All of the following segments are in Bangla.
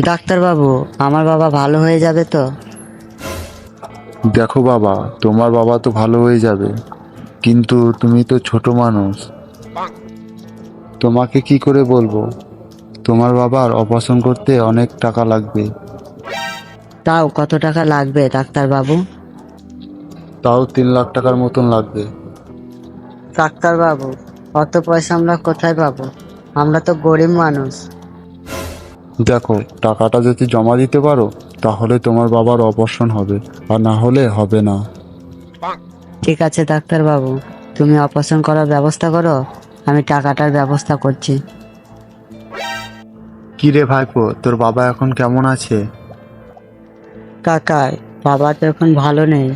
ডাক্তারবাবু, আমার বাবা ভালো হয়ে যাবে তো? দেখো বাবা, তোমার বাবা তো ভালো হয়ে যাবে, কিন্তু তুমি তো ছোট মানুষ। তোমাকে কি করে বলবো? তোমার বাবার অপারেশন করতে অনেক টাকা লাগবে। তাও কত টাকা লাগবে ডাক্তারবাবু? তাও 3 লাখ টাকার মতন লাগবে। ডাক্তারবাবু, অত পয়সা আমরা কোথায় পাবো? আমরা তো গরিব মানুষ। দেখো, টাকাটা যদি জমা দিতে পারো তাহলে তোমার বাবার অপারেশন হবে, আর না হলে হবে না। ঠিক আছে ডাক্তারবাবু, তুমি অপারেশন করার ব্যবস্থা করো, আমি টাকাটার ব্যবস্থা করছি। কি রে ভাইপো, তোর বাবা এখন কেমন আছে? কাকাই, বাবা তো এখন ভালো নেই।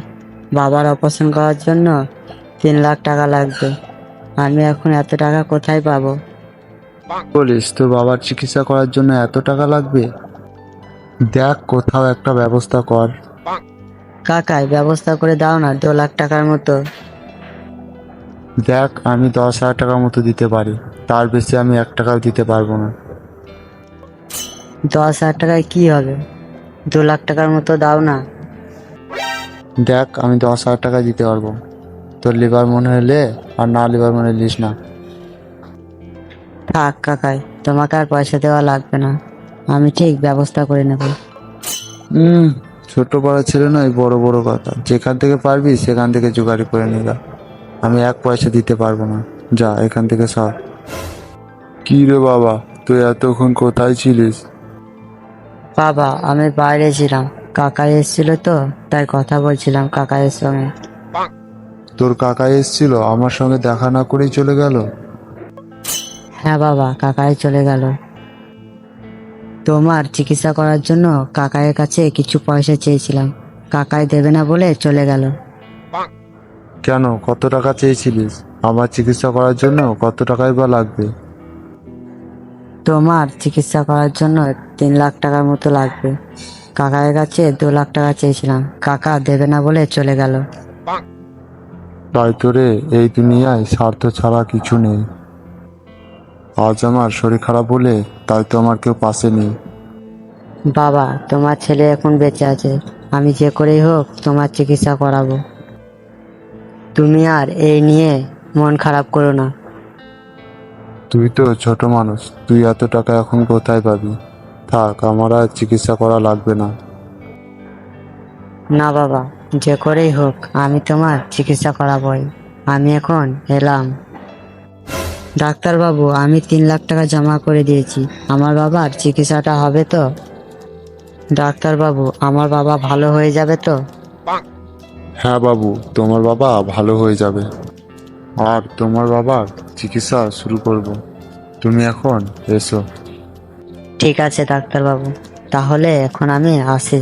বাবার অপারেশন করার জন্য 3 লাখ টাকা লাগবে। আমি এখন এত টাকা কোথায় পাবো? বলিস তোর বাবার চিকিৎসা করার জন্য এত টাকা লাগবে? দেখ কোথাও একটা ব্যবস্থা কর। কাকাই, ব্যবস্থা করে দাও না 2 লাখ টাকার মতো। দেখ, আমি 10,000 টাকার মতো দিতে পারি, তার বেশি আমি 1 টাকাও দিতে পারবো না। 10,000 টাকায় কি হবে? 2 লাখ টাকার মতো দাও না। দেখ, আমি 10,000 টাকা দিতে পারবো। তোর লিভার মনে হলে, আর না লিভার মনে লিস না। থাক কাকাই, তোমাকে আর পয়সা দেওয়া লাগবে না, আমি ঠিক ব্যবস্থা করে নেব। হুম, ছোট বড় ছেলে নয়, বড় বড় কথা, যেখান থেকে পারবি সেখান থেকে জোগাড়ি করে নিগা। আমি 1 পয়সা দিতে পারবো না, যা এখান থেকে সর। কি রে বাবা, তুই এতক্ষণ কোথায় ছিলিস? বাবা, আমি বাইরে ছিলাম, কাকা এসেছিল তো তাই কথা বলছিলাম কাকাইয়ের সঙ্গে। তোর কাকা এসেছিল, আমার সঙ্গে দেখা না করেই চলে গেল? হ্যাঁ বাবা, কাকাই চলে গেল। তোমার চিকিৎসা করার জন্য কাকাইয়ের কাছে কিছু পয়সা চেয়েছিলাম, কাকাই দেবে না বলে চলে গেল। কেন, কত টাকা চেয়েছিলিস? আমার চিকিৎসা করার জন্য কত টাকাই বা লাগবে? তোমার চিকিৎসা করার জন্য 3 লাখ টাকার মতো লাগবে। কাকাইয়ের কাছে 2 লাখ টাকা চেয়েছিলাম, কাকা দেবে না বলে চলে গেল। তাই তো রে, এই দুনিয়ায় স্বার্থ ছাড়া কিছু নেই। আজ আমার শরীর খারাপ বলে তাই তো আমার কেউ পাশে নেই। বাবা, তোমার ছেলে এখন বেঁচে আছে, আমি যে করেই হোক তোমার চিকিৎসা করাবো। তুমি আর এই নিয়ে মন খারাপ করো না। তুই তো ছোট মানুষ, তুই এত টাকা এখন কোথায় পাবি? থাক, আমার আর চিকিৎসা করা লাগবে না। না বাবা, যে করেই হোক আমি তোমার চিকিৎসা করাবোই। আমি এখন এলাম। ডাক্তারবাবু, আমি 3 লাখ টাকা জমা করে দিয়েছি, আমার বাবার চিকিৎসাটা হবে তো? ডাক্তারবাবু, আমার বাবা ভালো হয়ে যাবে তো? হ্যাঁ বাবু, তোমার বাবা ভালো হয়ে যাবে, আর তোমার বাবার চিকিৎসা শুরু করব। তুমি এখন এসো। ঠিক আছে ডাক্তারবাবু, তাহলে এখন আমি আসি।